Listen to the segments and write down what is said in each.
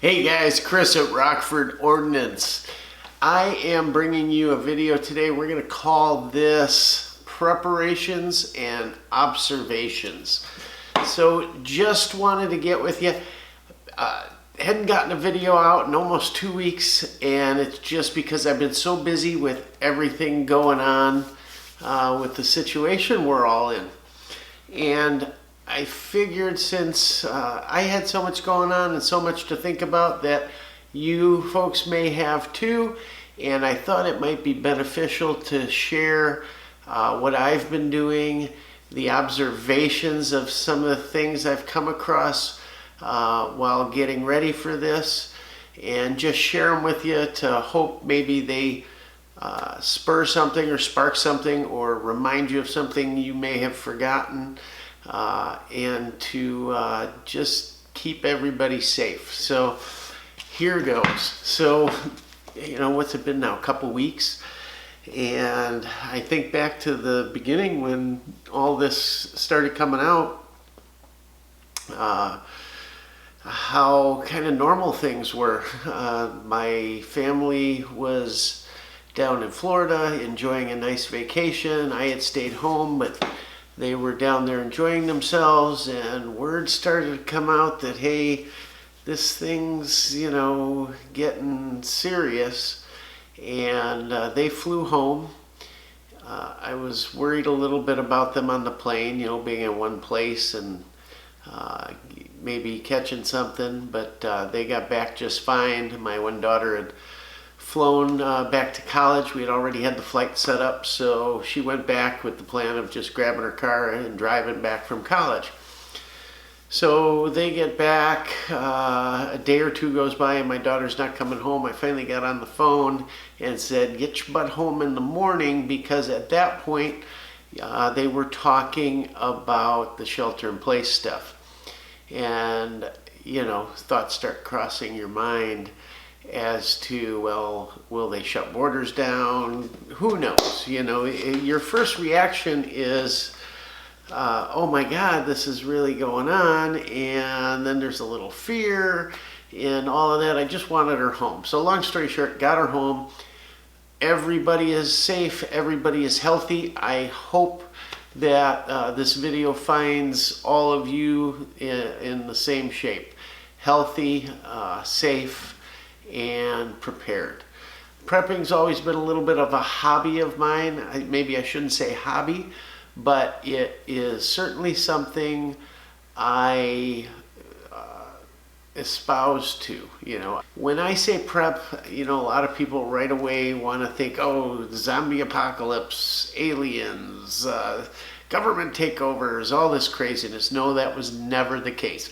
Hey guys, Chris at Rockford Ordnance. I am bringing you a video today. We're going to call this Preparations and Observations. So just wanted to get with you. Hadn't gotten a video out in almost 2 weeks, and it's just because I've been so busy with everything going on with the situation we're all in. And I figured since I had so much going on and so much to think about that you folks may have too, and I thought it might be beneficial to share what I've been doing, the observations of some of the things I've come across while getting ready for this, and just share them with you to hope maybe they spur something or spark something or remind you of something you may have forgotten. And to just keep everybody safe. So here goes. So, what's it been now? A couple weeks? And I think back to the beginning when all this started coming out, how kind of normal things were. My family was down in Florida enjoying a nice vacation. I had stayed home, but they were down there enjoying themselves, and word started to come out that, hey, this thing's, getting serious. And they flew home. I was worried a little bit about them on the plane, being in one place and maybe catching something, but they got back just fine. My one daughter had flown back to college. We had already had the flight set up, so she went back with the plan of just grabbing her car and driving back from college. So they get back, a day or two goes by and my daughter's not coming home. I finally got on the phone and said, get your butt home in the morning, because at that point they were talking about the shelter-in-place stuff. And, thoughts start crossing your mind as to, well, will they shut borders down? Who knows? Your first reaction is, oh my God, this is really going on. And then there's a little fear and all of that. I just wanted her home. So long story short, got her home. Everybody is safe. Everybody is healthy. I hope that this video finds all of you in the same shape. Healthy, safe, and prepared. Prepping's always been a little bit of a hobby of mine. Maybe I shouldn't say hobby, but it is certainly something I espouse to. When I say prep, a lot of people right away want to think, oh, zombie apocalypse, aliens, government takeovers, all this craziness. No, that was never the case.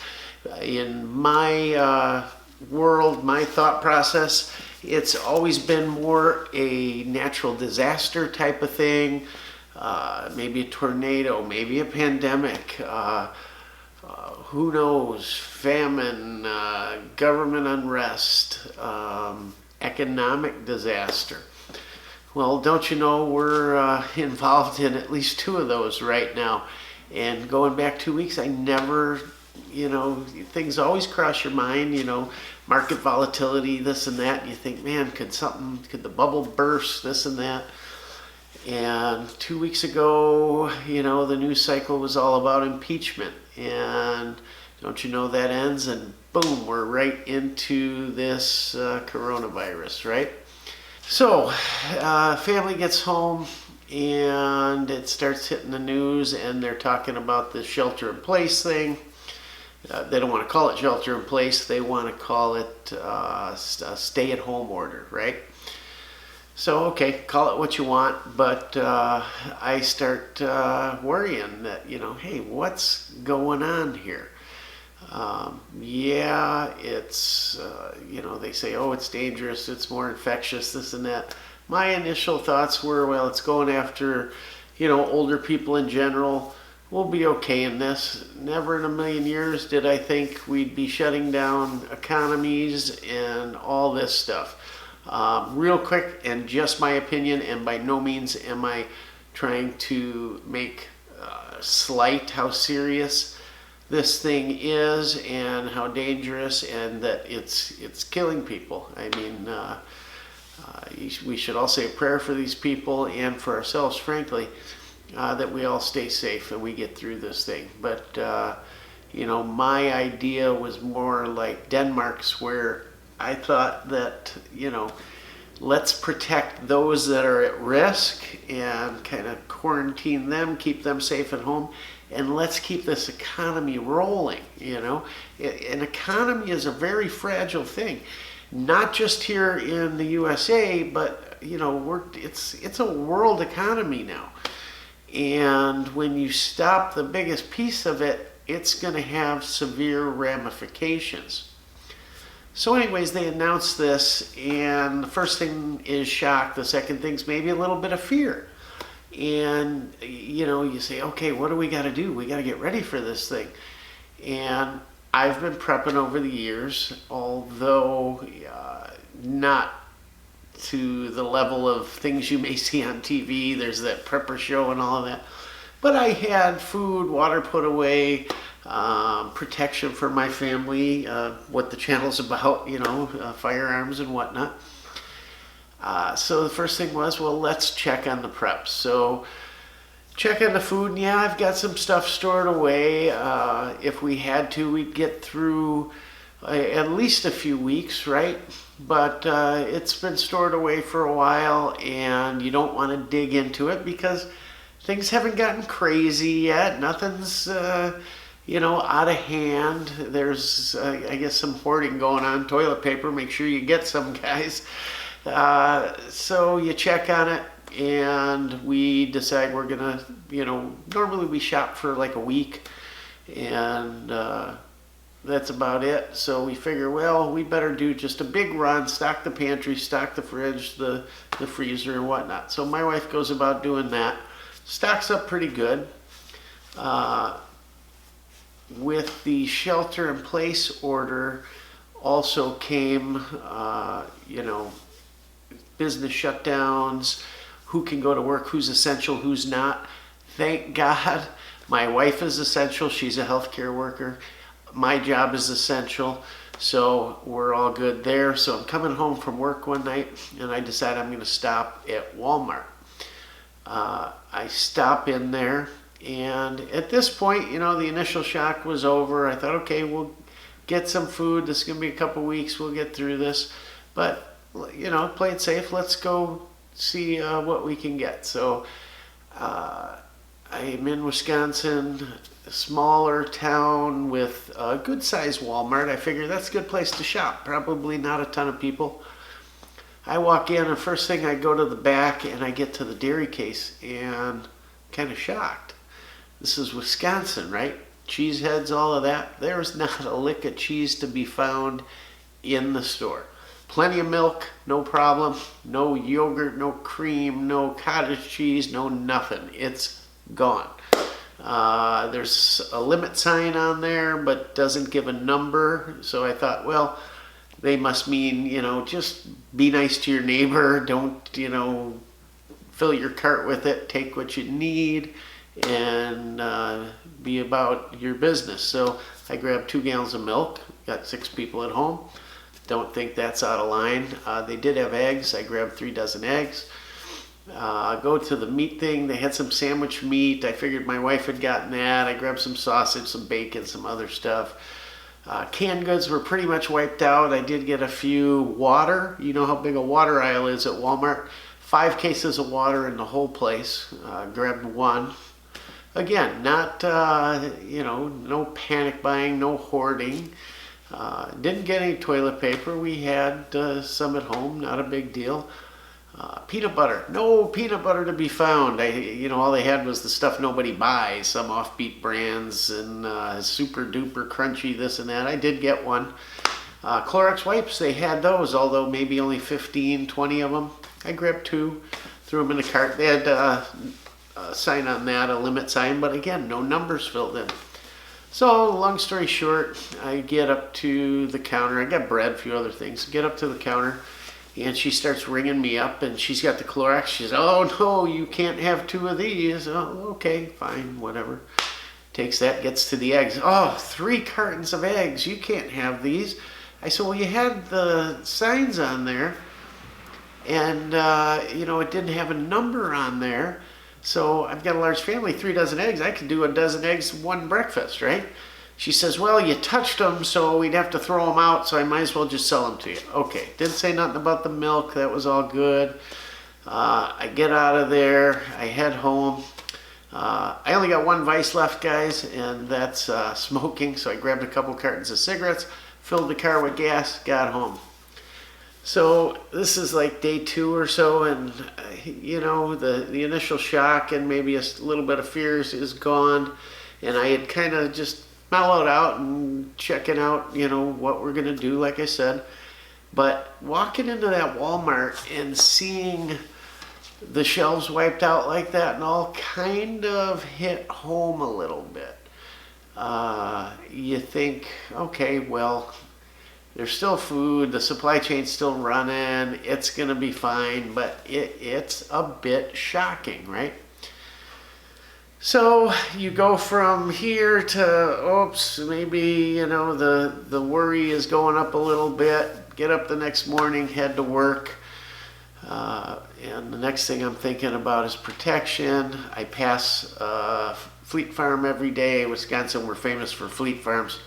In my world, my thought process, it's always been more a natural disaster type of thing, maybe a tornado, maybe a pandemic, who knows, famine, government unrest, economic disaster. Well, don't you know, we're involved in at least two of those right now. And going back 2 weeks, I never, things always cross your mind, market volatility, this and that. And you think, man, could the bubble burst, this and that. And 2 weeks ago, the news cycle was all about impeachment. And don't you know that ends, and boom, we're right into this coronavirus, right? So, family gets home and it starts hitting the news, and they're talking about the shelter-in-place thing. They don't want to call it shelter-in-place. They want to call it a stay-at-home order, right? So, okay, call it what you want, but I start worrying that, hey, what's going on here? It's, they say, oh, it's dangerous, it's more infectious, this and that. My initial thoughts were, well, it's going after, older people in general. We'll be okay in this. Never in a million years did I think we'd be shutting down economies and all this stuff. Real quick, and just my opinion, and by no means am I trying to make slight how serious this thing is and how dangerous, and that it's killing people. I mean, we should all say a prayer for these people and for ourselves, frankly, that we all stay safe and we get through this thing. But my idea was more like Denmark's, where I thought that, let's protect those that are at risk and kind of quarantine them, keep them safe at home, and let's keep this economy rolling. An economy is a very fragile thing, not just here in the USA, but it's a world economy now. And when you stop the biggest piece of it, it's going to have severe ramifications. So anyways, they announced this, and the first thing is shock. The second thing's maybe a little bit of fear. And, you say, okay, what do we got to do? We got to get ready for this thing. And I've been prepping over the years, although not to the level of things you may see on TV. There's that prepper show and all of that. But I had food, water put away, protection for my family, what the channel's about, firearms and whatnot. So the first thing was, well, let's check on the preps. So check on the food, and yeah, I've got some stuff stored away. If we had to, we'd get through at least a few weeks, right? But it's been stored away for a while, and you don't want to dig into it because things haven't gotten crazy yet. Nothing's, out of hand. There's, I guess, some hoarding going on. Toilet paper, make sure you get some, guys. So you check on it, and we decide we're going to, normally we shop for like a week, and that's about it. So we figure, well, we better do just a big run, stock the pantry, stock the fridge, the freezer, and whatnot. So my wife goes about doing that. Stocks up pretty good. With the shelter-in-place order also came, business shutdowns, who can go to work, who's essential, who's not. Thank God my wife is essential. She's a healthcare worker. My job is essential, so we're all good there. So I'm coming home from work one night, and I decide I'm going to stop at Walmart. I stop in there, and at this point, the initial shock was over. I thought, okay, we'll get some food. This is going to be a couple weeks. We'll get through this. But, play it safe. Let's go see what we can get. So I'm in Wisconsin, a smaller town with a good-sized Walmart. I figure that's a good place to shop. Probably not a ton of people. I walk in, and first thing I go to the back, and I get to the dairy case, and kind of shocked. This is Wisconsin, right? Cheese heads, all of that. There's not a lick of cheese to be found in the store. Plenty of milk, no problem. No yogurt, no cream, no cottage cheese, no nothing. It's gone. There's a limit sign on there, but doesn't give a number. So I thought, well, they must mean, just be nice to your neighbor. Don't, fill your cart with it. Take what you need and be about your business. So I grabbed 2 gallons of milk. Got 6 people at home. Don't think that's out of line. They did have eggs. I grabbed 3 dozen eggs. Go to the meat thing. They had some sandwich meat. I figured my wife had gotten that. I grabbed some sausage, some bacon, some other stuff. Canned goods were pretty much wiped out. I did get a few water. You know how big a water aisle is at Walmart. 5 cases of water in the whole place. Grabbed 1. Again, not, no panic buying, no hoarding. Didn't get any toilet paper. We had some at home, not a big deal. Peanut butter, no peanut butter to be found. All they had was the stuff nobody buys, some offbeat brands and super duper crunchy this and that. I did get one. Clorox wipes, they had those, although maybe only 15, 20 of them. I grabbed 2, threw them in the cart. They had a sign on that, a limit sign, but again, no numbers filled in. So, long story short, I get up to the counter. I got bread, a few other things. Get up to the counter, and she starts ringing me up, and she's got the Clorox. She says, oh, no, you can't have 2 of these. Oh, okay, fine, whatever. Takes that, gets to the eggs. Oh, 3 cartons of eggs. You can't have these. I said, well, you had the signs on there, and it didn't have a number on there. So I've got a large family, 3 dozen eggs. I could do a dozen eggs, 1 breakfast, right? She says, well, you touched them, so we'd have to throw them out, so I might as well just sell them to you. Okay, didn't say nothing about the milk. That was all good. I get out of there. I head home. I only got 1 vice left, guys, and that's smoking. So I grabbed a couple cartons of cigarettes, filled the car with gas, got home. So this is like day 2 or so, and the initial shock and maybe a little bit of fears is gone, and I had kind of just mellowed out and checking out what we're gonna do, like I said. But walking into that Walmart and seeing the shelves wiped out like that and all kind of hit home a little bit. You think, okay, well, there's still food, the supply chain's still running, it's gonna be fine, but it's a bit shocking, right? So you go from here to, oops, maybe, the worry is going up a little bit, get up the next morning, head to work, and the next thing I'm thinking about is protection. I pass Fleet Farm every day. Wisconsin, we're famous for Fleet Farms.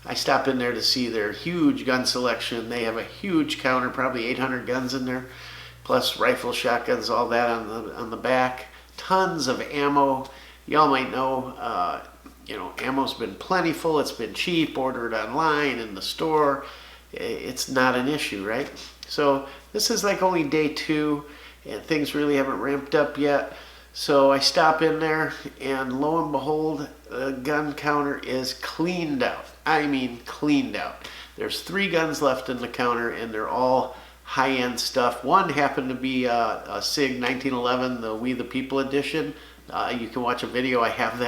I stop in there to see their huge gun selection. They have a huge counter, probably 800 guns in there, plus rifles, shotguns, all that on the back. Tons of ammo. Y'all might know, ammo's been plentiful. It's been cheap. Ordered online in the store. It's not an issue, right? So this is like only day 2, and things really haven't ramped up yet. So I stop in there, and lo and behold, the gun counter is cleaned out. I mean cleaned out. There's 3 guns left in the counter, and they're all high-end stuff. One happened to be a SIG 1911, the We the People edition. You can watch a video. I have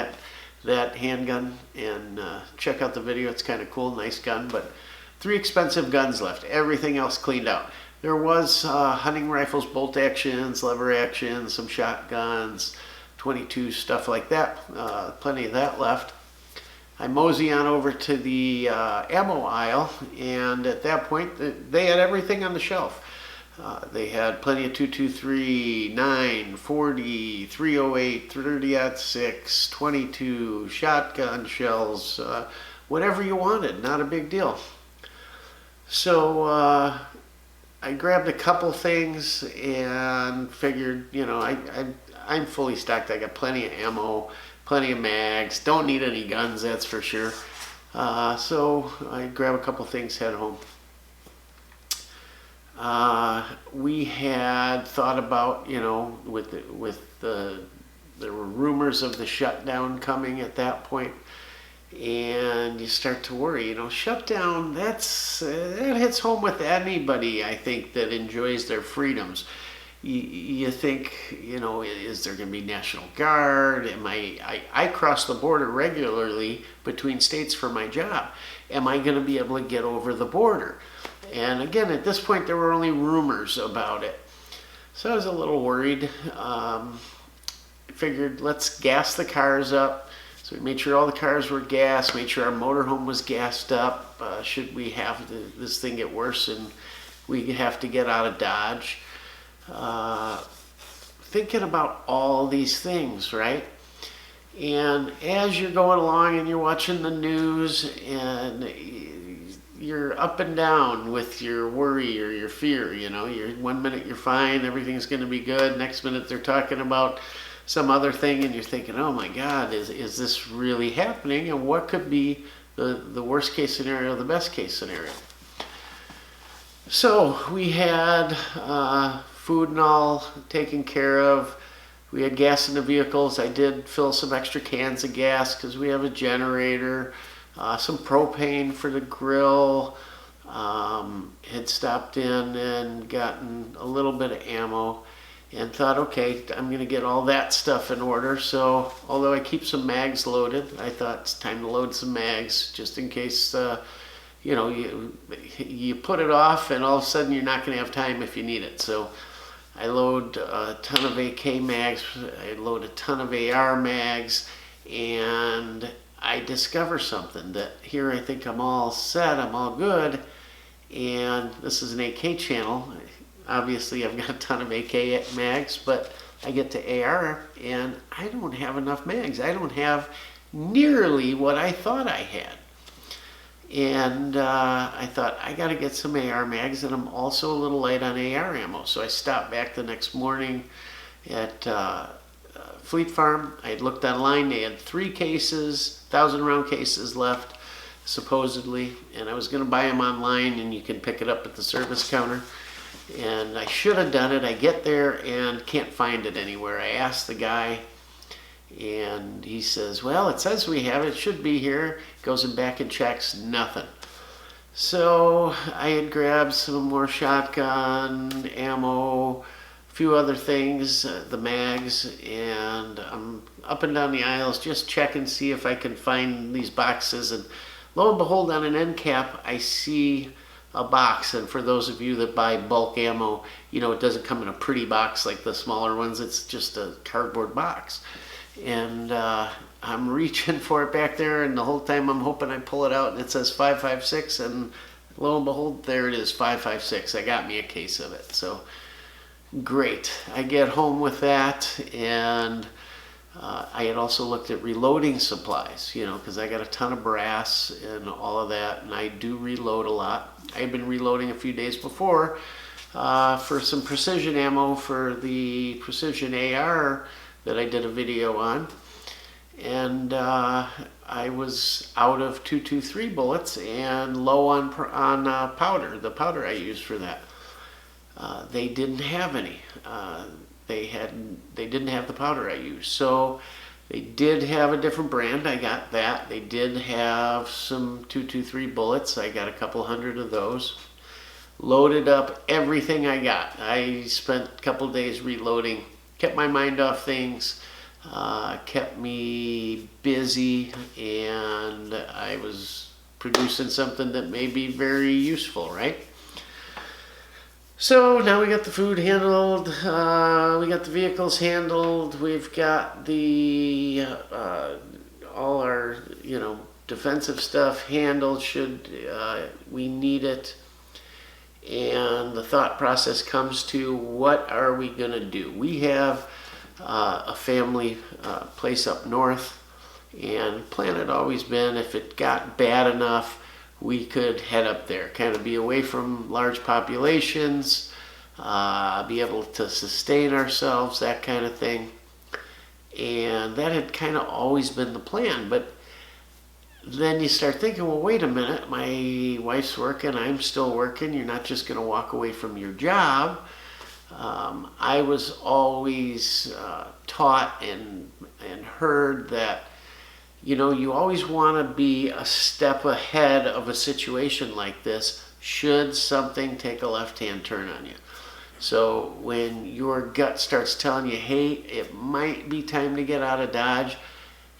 that handgun, and check out the video. It's kind of cool, nice gun, but 3 expensive guns left. Everything else cleaned out. There was hunting rifles, bolt actions, lever actions, some shotguns, 22, stuff like that. Plenty of that left. I mosey on over to the ammo aisle, and at that point, they had everything on the shelf. They had plenty of 223, 9, 40, 308, 30-06, 22, shotgun shells, whatever you wanted, not a big deal. So I grabbed a couple things and figured, I'm fully stocked. I got plenty of ammo, plenty of mags, don't need any guns, that's for sure. So I grab a couple things, head home. We had thought about, there were rumors of the shutdown coming at that point, and you start to worry, shutdown, that hits home with anybody, I think, that enjoys their freedoms. You think, is there going to be National Guard? I cross the border regularly between states for my job. Am I going to be able to get over the border? And again, at this point, there were only rumors about it. So I was a little worried. Figured, let's gas the cars up. So we made sure all the cars were gassed, made sure our motorhome was gassed up. Should we have this thing get worse and we have to get out of Dodge. Thinking about all these things, right? And as you're going along and you're watching the news and you're up and down with your worry or your fear, you're 1 minute you're fine, everything's going to be good. Next minute they're talking about some other thing and you're thinking, oh my God, is this really happening? And what could be the worst case scenario, the best case scenario? So we had food and all taken care of. We had gas in the vehicles. I did fill some extra cans of gas because we have a generator, some propane for the grill, had stopped in and gotten a little bit of ammo and thought, okay, I'm going to get all that stuff in order. So although I keep some mags loaded, I thought it's time to load some mags just in case, you put it off and all of a sudden you're not going to have time if you need it. So I load a ton of AK mags, I load a ton of AR mags, and I discover something that here I think I'm all set, I'm all good, and this is an AK channel. Obviously, I've got a ton of AK mags, but I get to AR and I don't have enough mags. I don't have nearly what I thought I had. And I thought, I got to get some AR mags, and I'm also a little light on AR ammo. So I stopped back the next morning at Fleet Farm. I had looked online. They had 3 cases, 1,000-round cases left, supposedly. And I was going to buy them online, and you can pick it up at the service counter. And I should have done it. I get there and can't find it anywhere. I asked the guy, and he says, well, it says we have it. It should be here. Goes in back and checks. Nothing. So I had grabbed some more shotgun ammo, a few other things, the mags, and I'm up and down the aisles just checking, see if I can find these boxes. And lo and behold, on an end cap, I see a box. And for those of you that buy bulk ammo, you know, it doesn't come in a pretty box like the smaller ones. It's just a cardboard box. And I'm reaching for it back there, and the whole time I'm hoping I pull it out and it says 5.56, and lo and behold, there it is, 5.56. I got me a case of it. So great. I get home with that, and I had also looked at reloading supplies, you know, because I got a ton of brass and all of that, and I do reload a lot. I had been reloading a few days before for some precision ammo for the precision AR that I did a video on, and I was out of 223 bullets and low on powder, the powder I used for that. They didn't have any. They didn't have the powder I used. So they did have a different brand. I got that. They did have some 223 bullets. I got a couple hundred of those. Loaded up everything I got. I spent a couple days reloading. Kept my mind off things. Kept me busy, and I was producing something that may be very useful, right? So now we got the food handled, we got the vehicles handled, we've got the all our, you know, defensive stuff handled should we need it. And the thought process comes to, what are we going to do? We have a family place up north, and plan had always been, if it got bad enough, we could head up there, kind of be away from large populations, be able to sustain ourselves, that kind of thing. And that had kind of always been the plan. But then you start thinking, well, wait a minute, my wife's working, I'm still working. You're not just going to walk away from your job. I was always taught and heard that, you know, you always want to be a step ahead of a situation like this should something take a left-hand turn on you. So when your gut starts telling you, hey, it might be time to get out of Dodge,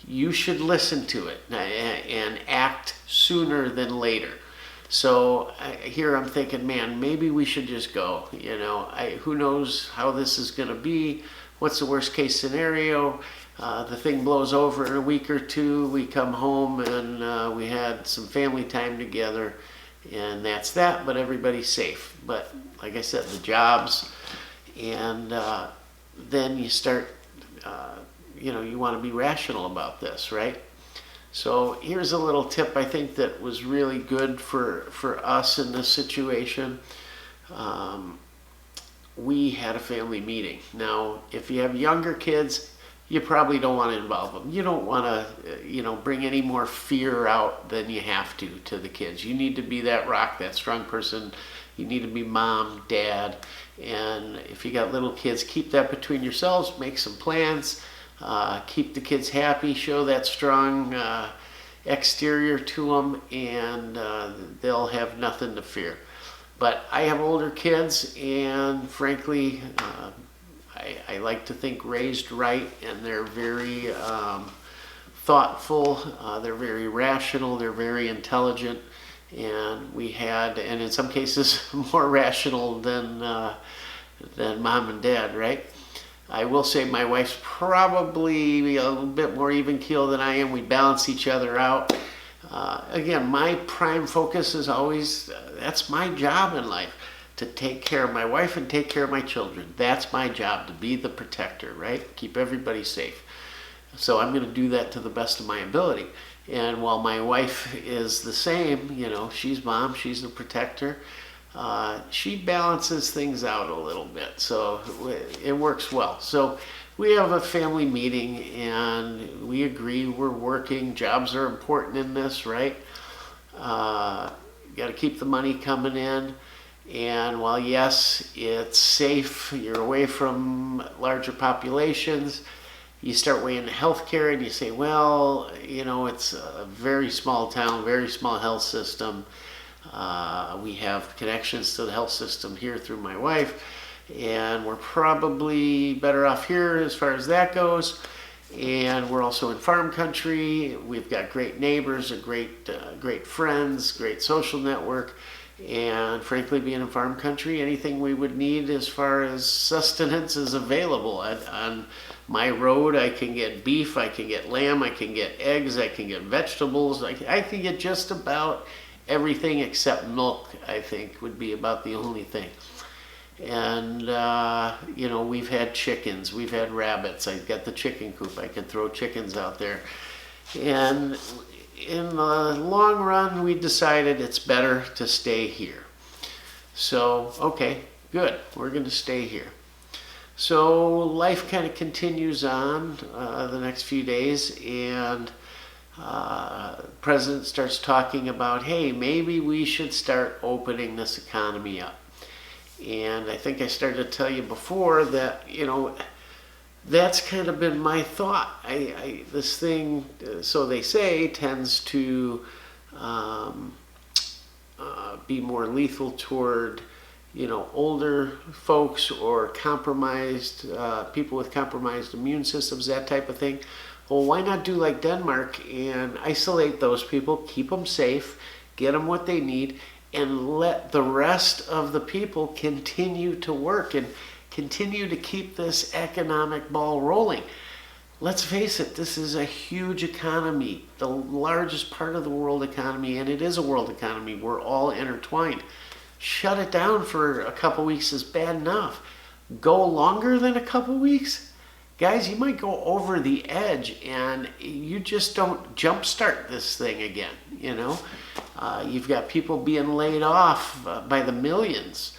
you should listen to it and act sooner than later. So here I'm thinking, man, maybe we should just go. You know, who knows how this is going to be? What's the worst case scenario? The thing blows over in a week or two. We come home and we had some family time together, and that's that. But everybody's safe. But like I said, the jobs, and then you start. You know, you want to be rational about this, right? So here's a little tip I think that was really good for us in this situation. We had a family meeting. Now, if you have younger kids, you probably don't want to involve them. You don't want to, you know, bring any more fear out than you have to the kids. You need to be that rock, that strong person. You need to be mom, dad, and if you got little kids, keep that between yourselves. Make some plans. Keep the kids happy, show that strong exterior to them, and they'll have nothing to fear. But I have older kids, and frankly, I like to think raised right, and they're very thoughtful, they're very rational, they're very intelligent, and we had, and in some cases, more rational than mom and dad, right? I will say my wife's probably a little bit more even keel than I am. We balance each other out. Again, my prime focus is always, that's my job in life, to take care of my wife and take care of my children. That's my job, to be the protector, right? Keep everybody safe. So I'm going to do that to the best of my ability. And while my wife is the same, she's mom, she's the protector, she balances things out a little bit. So it works well. So we have a family meeting and we agree we're working. Jobs are important in this, right? You got to keep the money coming in. And while yes, it's safe, you're away from larger populations, you start weighing healthcare and you say, well, it's a very small town, very small health system. We have connections to the health system here through my wife, and we're probably better off here as far as that goes. And we're also in farm country. We've got great neighbors, great friends, great social network. And frankly, being in farm country, anything we would need as far as sustenance is available. On my road, I can get beef, I can get lamb, I can get eggs, I can get vegetables. I can get just about everything except milk, I think, would be about the only thing. And, we've had chickens, we've had rabbits. I've got the chicken coop. I can throw chickens out there. And in the long run, we decided it's better to stay here. So, okay, good. We're going to stay here. So life kind of continues on the next few days, and the president starts talking about, hey, maybe we should start opening this economy up. And I think I started to tell you before that, that's kind of been my thought. This thing, so they say, tends to be more lethal toward, older folks or compromised, people with compromised immune systems, that type of thing. Well, why not do like Denmark and isolate those people, keep them safe, get them what they need, and let the rest of the people continue to work and continue to keep this economic ball rolling. Let's face it, this is a huge economy, the largest part of the world economy, and it is a world economy. We're all intertwined. Shut it down for a couple weeks is bad enough. Go longer than a couple weeks? Guys, you might go over the edge and you just don't jumpstart this thing again, You've got people being laid off by the millions.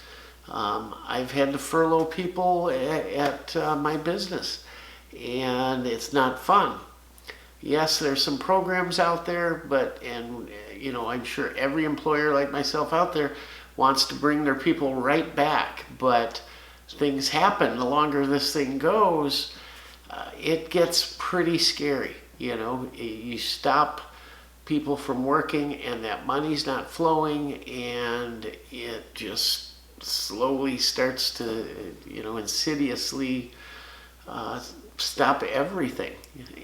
I've had to furlough people at my business, and it's not fun. Yes, there's some programs out there, I'm sure every employer like myself out there wants to bring their people right back, but things happen. The longer this thing goes, it gets pretty scary. You stop people from working and that money's not flowing, and it just slowly starts to, insidiously stop everything.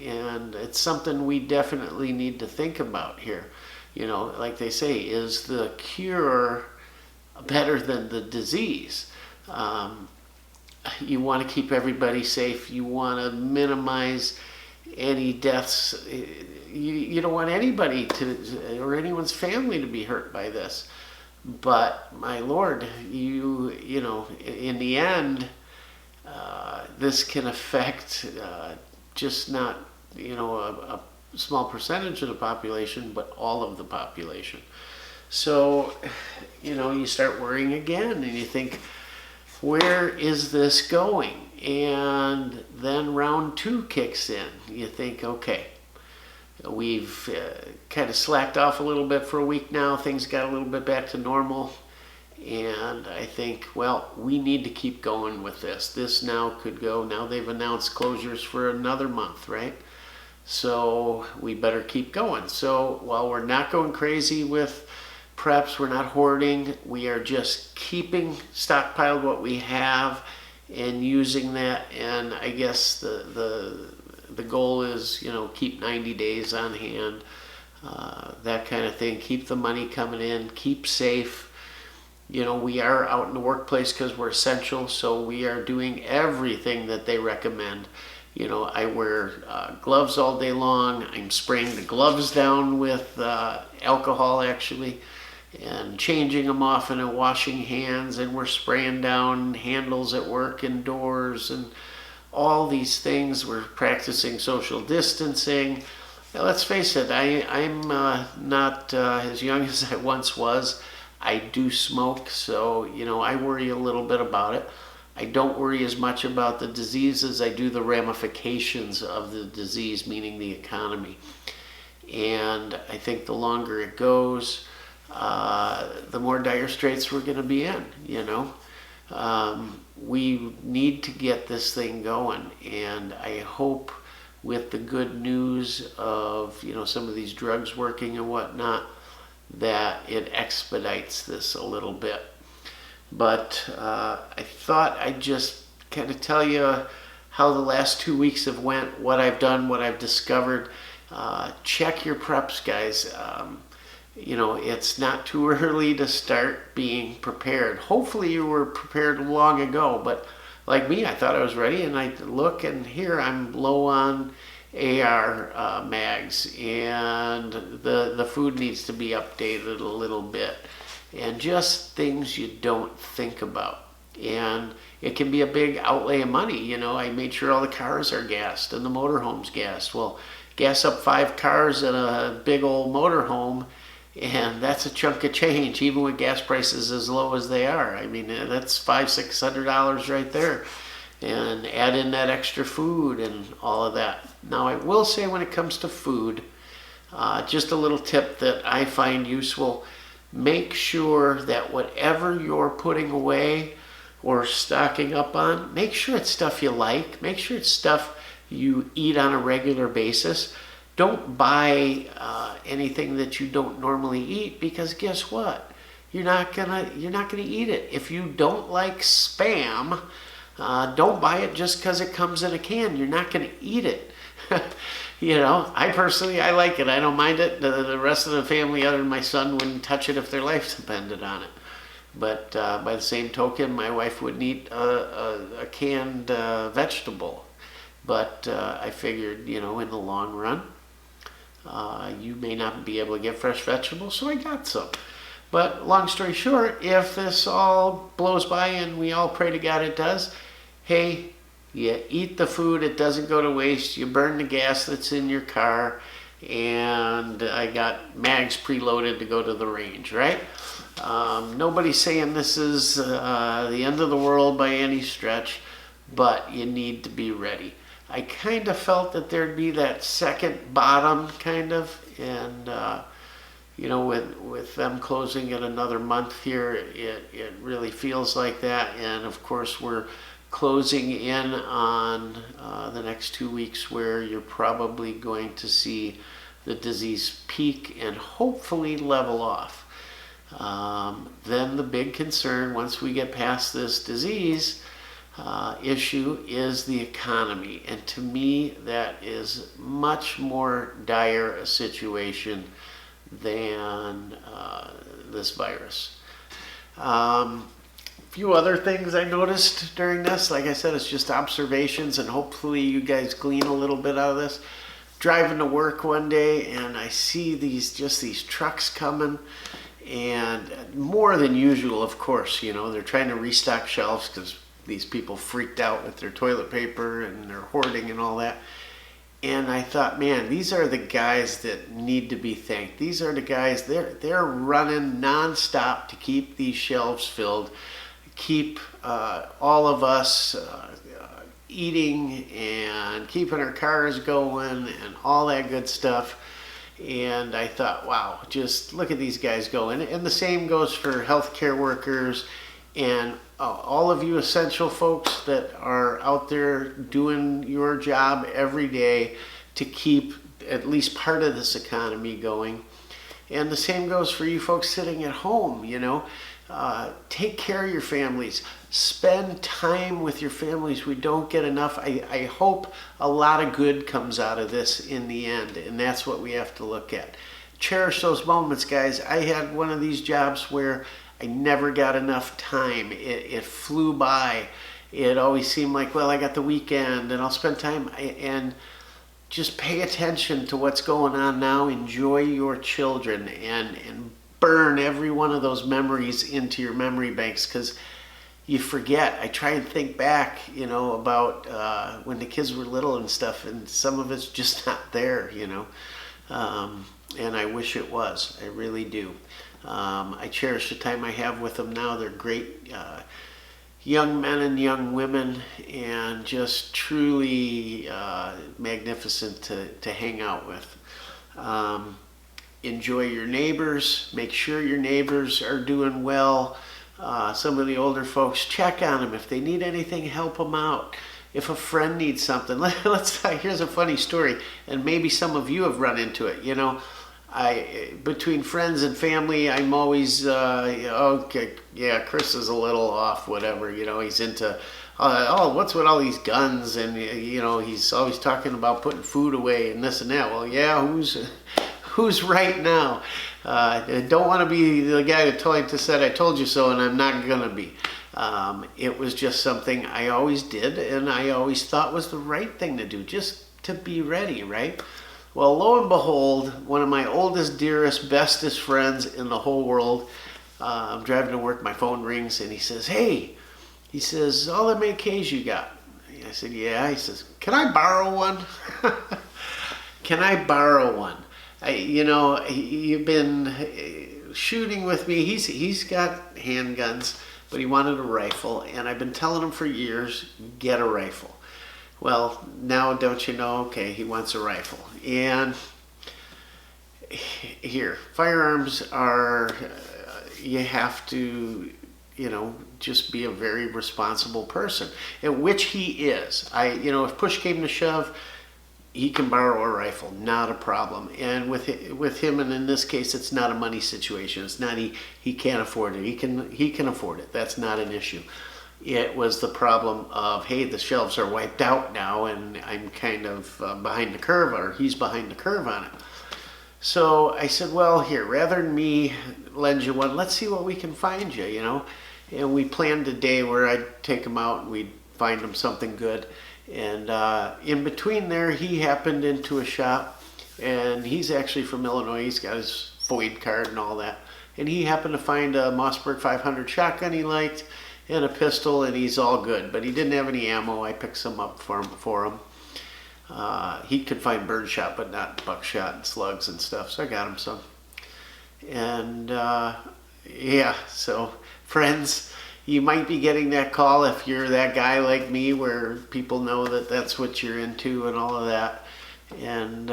And it's something we definitely need to think about here. Like they say, is the cure better than the disease? You want to keep everybody safe. You want to minimize any deaths. You don't want anybody or anyone's family to be hurt by this. But my Lord, in the end, this can affect just not, a small percentage of the population, but all of the population. So, you start worrying again and you think, where is this going? And then round 2 kicks in. You think, okay, we've kind of slacked off a little bit for a week now. Things got a little bit back to normal. And I think, well, we need to keep going with this. This now could go. Now they've announced closures for another month, right? So we better keep going. So while we're not going crazy with preps, we're not hoarding, we are just keeping stockpiled what we have and using that. And I guess the goal is, keep 90 days on hand, that kind of thing. Keep the money coming in, keep safe. We are out in the workplace because we're essential, so we are doing everything that they recommend. I wear gloves all day long. I'm spraying the gloves down with alcohol, actually, and changing them often and washing hands, and we're spraying down handles at work and doors and all these things. We're practicing social distancing. Now, let's face it, I'm not as young as I once was. I do smoke, so I worry a little bit about it. I don't worry as much about the disease as I do the ramifications of the disease, meaning the economy. And I think the longer it goes, the more dire straits we're going to be in. We need to get this thing going, and I hope with the good news of some of these drugs working and whatnot, that it expedites this a little bit. But I thought I'd just kind of tell you how the last 2 weeks have went, what I've done, what I've discovered. Check your preps, guys. It's not too early to start being prepared. Hopefully you were prepared long ago, but like me, I thought I was ready, and I look, and here I'm low on AR mags, and the food needs to be updated a little bit, and just things you don't think about. And it can be a big outlay of money. I made sure all the cars are gassed and the motorhome's gassed. Well, gas up 5 cars in a big old motorhome, and that's a chunk of change, even with gas prices as low as they are. I mean, that's $500-600 right there. And add in that extra food and all of that. Now, I will say, when it comes to food, just a little tip that I find useful: make sure that whatever you're putting away or stocking up on, make sure it's stuff you like. Make sure it's stuff you eat on a regular basis. Don't buy anything that you don't normally eat, because guess what? You're not gonna eat it. If you don't like Spam, don't buy it just because it comes in a can. You're not going to eat it. I personally, I like it. I don't mind it. The rest of the family, other than my son, wouldn't touch it if their life depended on it. But by the same token, my wife wouldn't eat a canned vegetable. But I figured, in the long run, you may not be able to get fresh vegetables, so I got some. But long story short, if this all blows by, and we all pray to God it does, hey, you eat the food, it doesn't go to waste, you burn the gas that's in your car, and I got mags preloaded to go to the range, right? Nobody's saying this is the end of the world by any stretch, but you need to be ready. I kind of felt that there'd be that second bottom, kind of, and with them closing it another month here, it really feels like that. And of course, we're closing in on the next 2 weeks, where you're probably going to see the disease peak and hopefully level off. Then the big concern, once we get past this disease issue, is the economy. And to me, that is much more dire a situation than this virus. A few other things I noticed during this, like I said, it's just observations, and hopefully you guys glean a little bit out of this. Driving to work one day, and I see these trucks coming, and more than usual, of course. They're trying to restock shelves because these people freaked out with their toilet paper and their hoarding and all that. And I thought, man, these are the guys that need to be thanked. These are the guys, they're running nonstop to keep these shelves filled, keep all of us eating and keeping our cars going and all that good stuff. And I thought, wow, just look at these guys go. And the same goes for healthcare workers and all of you essential folks that are out there doing your job every day to keep at least part of this economy going. And the same goes for you folks sitting at home. Take care of your families. Spend time with your families. We don't get enough. I hope a lot of good comes out of this in the end, and that's what we have to look at. Cherish those moments, guys. I had one of these jobs where I never got enough time. It flew by. It always seemed like, well, I got the weekend and I'll spend time. And just pay attention to what's going on now. Enjoy your children and burn every one of those memories into your memory banks, because you forget. I try and think back, about when the kids were little and stuff, and some of it's just not there, and I wish it was. I really do. I cherish the time I have with them now. They're great young men and young women, and just truly magnificent to hang out with. Enjoy your neighbors. Make sure your neighbors are doing well. Some of the older folks, check on them. If they need anything, help them out. If a friend needs something, here's a funny story, and maybe some of you have run into it. Between friends and family, I'm always, okay, yeah, Chris is a little off, whatever, he's into, what's with all these guns, and, he's always talking about putting food away and this and that. Well, yeah, who's right now? I don't want to be the guy that said, I told you so, and I'm not going to be. It was just something I always did, and I always thought was the right thing to do, just to be ready, right? Well, lo and behold, one of my oldest, dearest, bestest friends in the whole world, I'm driving to work, my phone rings, and he says, hey, all them AKs you got? I said, yeah. He says, can I borrow one? Can I borrow one? You've been shooting with me. He's got handguns, but he wanted a rifle, and I've been telling him for years, get a rifle. Well, now don't you know, okay, he wants a rifle. And here, firearms are, you have to, just be a very responsible person, and which he is. If push came to shove, he can borrow a rifle, not a problem. And with him, and in this case, it's not a money situation. It's not he can't afford it. He can afford it. That's not an issue. It was the problem of, hey, the shelves are wiped out now, and I'm kind of behind the curve, or he's behind the curve on it. So I said, well, here, rather than me lend you one, let's see what we can find you, And we planned a day where I'd take him out and we'd find him something good. And in between there, he happened into a shop, and he's actually from Illinois. He's got his FOID card and all that. And he happened to find a Mossberg 500 shotgun he liked, and a pistol, and he's all good. But he didn't have any ammo. I picked some up for him. He could find birdshot, but not buckshot and slugs and stuff, so I got him some. And yeah, so friends, you might be getting that call if you're that guy like me, where people know that that's what you're into and all of that. And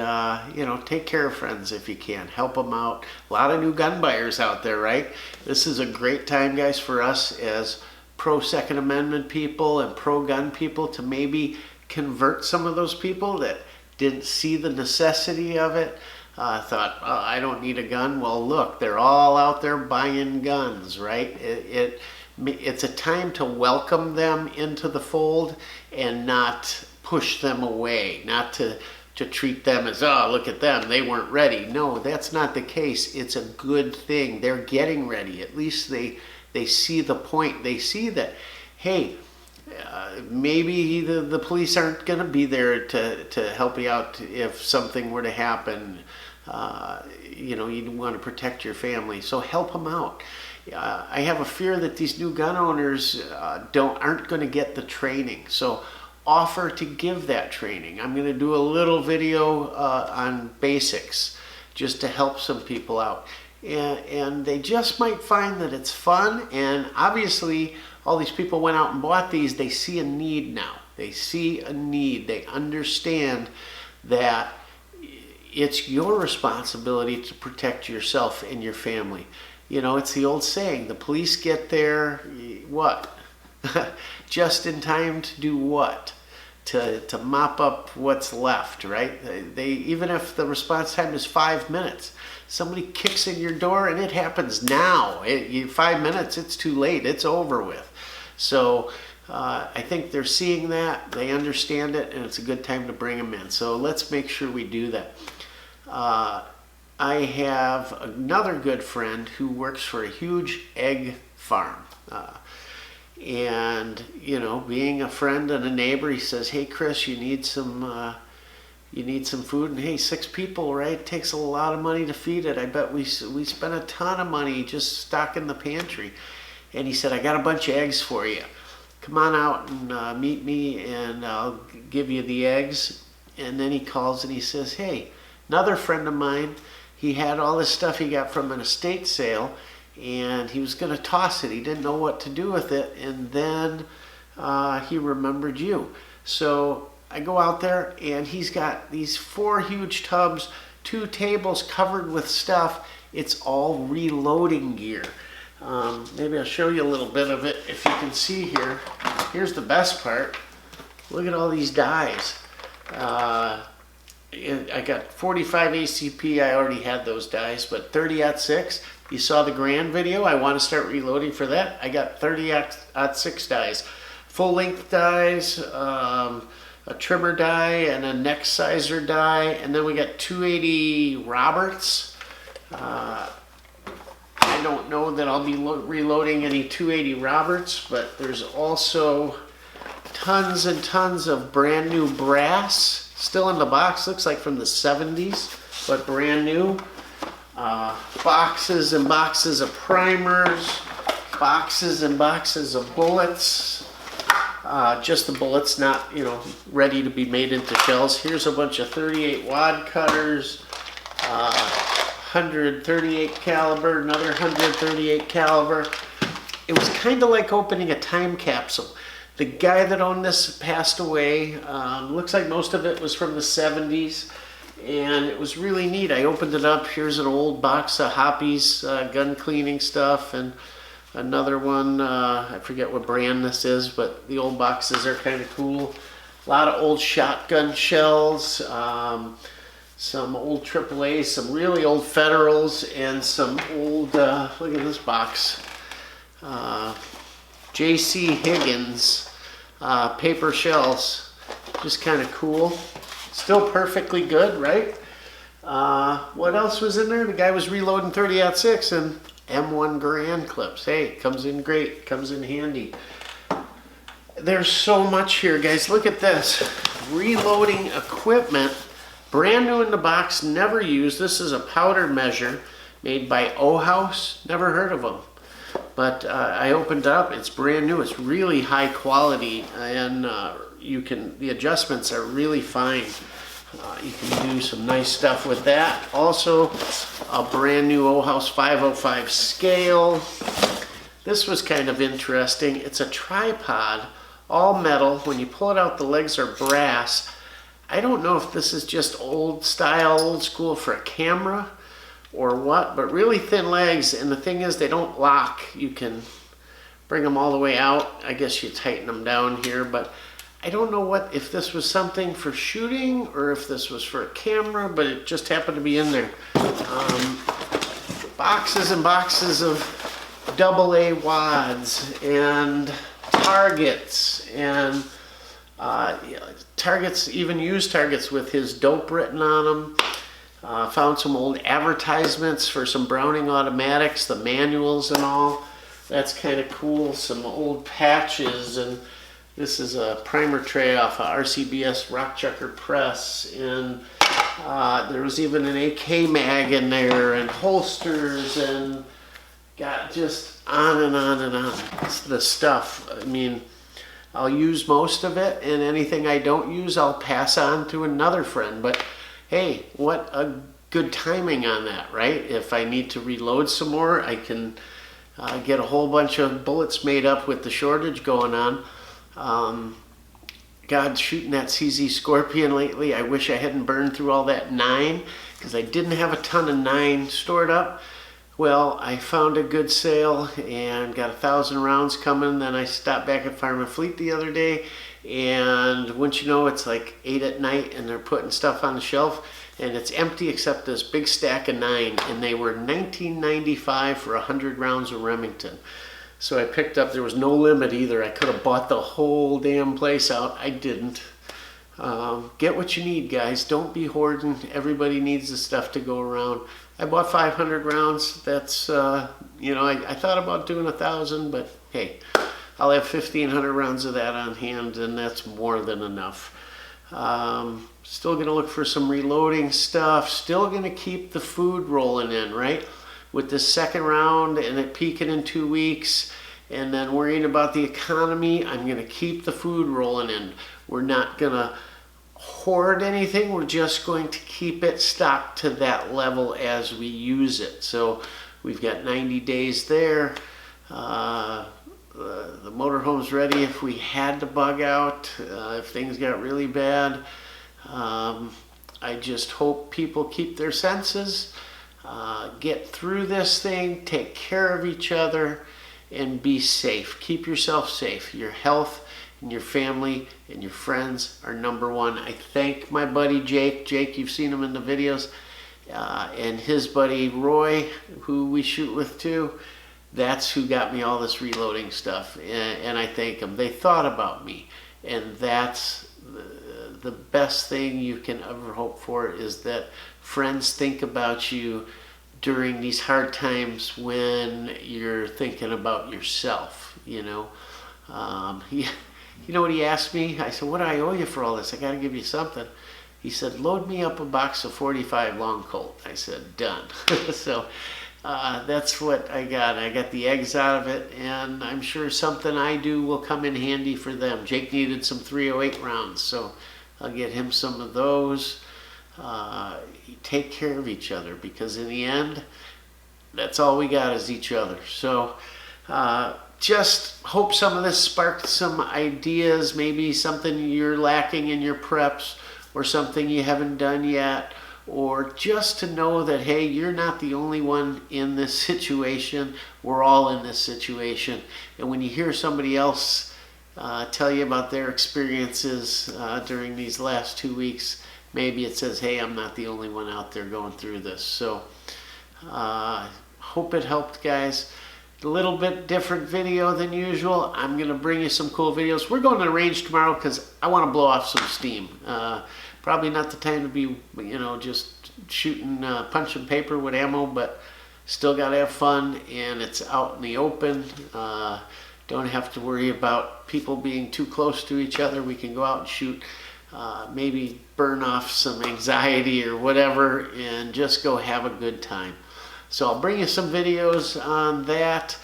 take care of friends if you can. Help them out. A lot of new gun buyers out there, right? This is a great time, guys, for us as pro-Second Amendment people and pro-gun people to maybe convert some of those people that didn't see the necessity of it. Thought, oh, I don't need a gun. Well, look, they're all out there buying guns, right? It's a time to welcome them into the fold and not push them away, not to treat them as, oh, look at them, they weren't ready. No, that's not the case. It's a good thing. They're getting ready. At least they see the point. They see that, hey, maybe the police aren't going to be there to help you out if something were to happen. You want to protect your family, so help them out. I have a fear that these new gun owners aren't going to get the training, so offer to give that training. I'm going to do a little video on basics just to help some people out. And they just might find that it's fun, and obviously all these people went out and bought these. They see a need now. They see a need. They understand that it's your responsibility to protect yourself and your family. It's the old saying, the police get there, what? Just in time to do what? To mop up what's left, right? They even if the response time is 5 minutes, somebody kicks in your door and it happens now. 5 minutes, it's too late. It's over with. So I think they're seeing that, they understand it, and it's a good time to bring them in. So let's make sure we do that. I have another good friend who works for a huge egg farm. And, you know, being a friend and a neighbor, he says, hey, Chris, you need some food. And hey, 6 people, right? It takes a lot of money to feed it. I bet we spent a ton of money just stocking the pantry. And he said, I got a bunch of eggs for you. Come on out and meet me, and I'll give you the eggs. And then he calls and he says, hey, another friend of mine, he had all this stuff he got from an estate sale, and he was going to toss it. He didn't know what to do with it, and then he remembered you. So I go out there, and he's got these 4 huge tubs, 2 tables covered with stuff. It's all reloading gear. Maybe I'll show you a little bit of it if you can see here. Here's the best part. Look at all these dies. I got 45 ACP, I already had those dies, but 30-06, you saw the Grand video, I want to start reloading for that. I got 30-06 dies. Full length dies, a trimmer die, and a neck sizer die, and then we got 280 Roberts. I don't know that I'll be reloading any 280 Roberts, but there's also tons and tons of brand new brass still in the box. Looks like from the 70s, but brand new. Boxes and boxes of primers, boxes and boxes of bullets. Just the bullets, not, you know, ready to be made into shells. Here's a bunch of 38 wad cutters, 138 caliber, another 138 caliber. It was kind of like opening a time capsule. The guy that owned this passed away. Looks like most of it was from the 70s, and it was really neat. I opened it up. Here's an old box of Hoppy's gun cleaning stuff, and another one, I forget what brand this is, but the old boxes are kind of cool. A lot of old shotgun shells, some old AAA, some really old Federals, and some old, look at this box, J.C. Higgins paper shells. Just kind of cool. Still perfectly good, right? What else was in there? The guy was reloading 30-06 and M1 Garand clips. Hey, comes in great, comes in handy. There's so much here, guys. Look at this. Reloading equipment. Brand new in the box, never used. This is a powder measure made by O-House. Never heard of them. But I opened it up. It's brand new. It's really high quality, and the adjustments are really fine. You can do some nice stuff with that. Also, a brand new O-House 505 scale. This was kind of interesting. It's a tripod, all metal. When you pull it out, the legs are brass. I don't know if this is just old style, old school for a camera or what, but really thin legs, and the thing is they don't lock. You can bring them all the way out. I guess you tighten them down here, but I don't know if this was something for shooting or if this was for a camera, but it just happened to be in there. Boxes and boxes of AA wads and targets, and targets, even used targets with his dope written on them. Found some old advertisements for some Browning automatics, the manuals and all. That's kind of cool. Some old patches, and this is a primer tray off of RCBS Rock Chucker Press, and there was even an AK mag in there, and holsters, and got just on and on and on. It's the stuff. I mean, I'll use most of it, and anything I don't use, I'll pass on to another friend. But hey, what a good timing on that, right? If I need to reload some more, I can get a whole bunch of bullets made up with the shortage going on. God, shooting that CZ Scorpion lately, I wish I hadn't burned through all that 9, because I didn't have a ton of 9 stored up. Well, I found a good sale and got 1,000 rounds coming. Then I stopped back at Farm and Fleet the other day, and wouldn't you know, it's like 8 at night and they're putting stuff on the shelf and it's empty except this big stack of 9, and they were $19.95 for 100 rounds of Remington. So I picked up, there was no limit either. I could have bought the whole damn place out. I didn't. Get what you need, guys. Don't be hoarding. Everybody needs the stuff to go around. I bought 500 rounds. That's, you know, I thought about doing 1,000, but hey, I'll have 1,500 rounds of that on hand, and that's more than enough. Still going to look for some reloading stuff. Still going to keep the food rolling in, right? With this second round and it peaking in 2 weeks, and then worrying about the economy, I'm going to keep the food rolling in. We're not going to hoard anything. We're just going to keep it stocked to that level as we use it. So we've got 90 days there. The motorhome's ready if we had to bug out, if things got really bad. I just hope people keep their senses, get through this thing, take care of each other, and be safe. Keep yourself safe. Your health and your family and your friends are number one. I thank my buddy Jake. Jake, you've seen him in the videos, and his buddy Roy, who we shoot with too. That's who got me all this reloading stuff, and I thank them. They thought about me, and that's the best thing you can ever hope for, is that friends think about you during these hard times when you're thinking about yourself, you know. You know what he asked me? I said, what do I owe you for all this? I got to give you something. He said, load me up a box of 45 Long Colt. I said, done. So that's what I got. I got the eggs out of it, and I'm sure something I do will come in handy for them. Jake needed some 308 rounds, so I'll get him some of those. Take care of each other, because in the end, that's all we got is each other. So just hope some of this sparked some ideas, maybe something you're lacking in your preps, or something you haven't done yet, or just to know that, hey, you're not the only one in this situation. We're all in this situation. And when you hear somebody else tell you about their experiences during these last 2 weeks, maybe it says, hey, I'm not the only one out there going through this. So hope it helped, guys. A little bit different video than usual. I'm going to bring you some cool videos. We're going to the range tomorrow because I want to blow off some steam. Probably not the time to be, you know, just shooting punch and paper with ammo, but still got to have fun, and it's out in the open. Don't have to worry about people being too close to each other. We can go out and shoot, maybe burn off some anxiety or whatever, and just go have a good time. So I'll bring you some videos on that.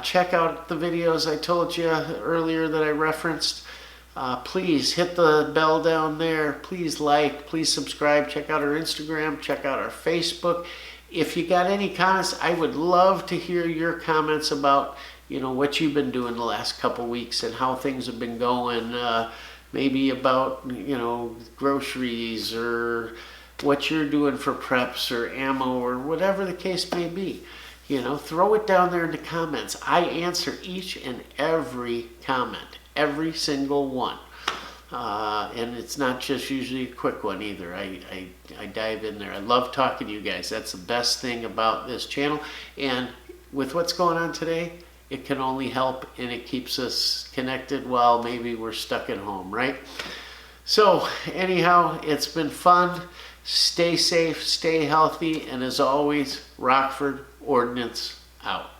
Check out the videos I told you earlier that I referenced. Please hit the bell down there. Please like, please subscribe. Check out our Instagram, check out our Facebook. If you got any comments, I would love to hear your comments about, you know, what you've been doing the last couple weeks and how things have been going. Maybe about, you know, groceries, or what you're doing for preps or ammo, or whatever the case may be. You know, throw it down there in the comments. I answer each and every comment, every single one. And it's not just usually a quick one either. I dive in there. I love talking to you guys. That's the best thing about this channel. And with what's going on today, it can only help, and it keeps us connected while maybe we're stuck at home, right? So anyhow, it's been fun. Stay safe, stay healthy, and as always, Rockford Ordnance out.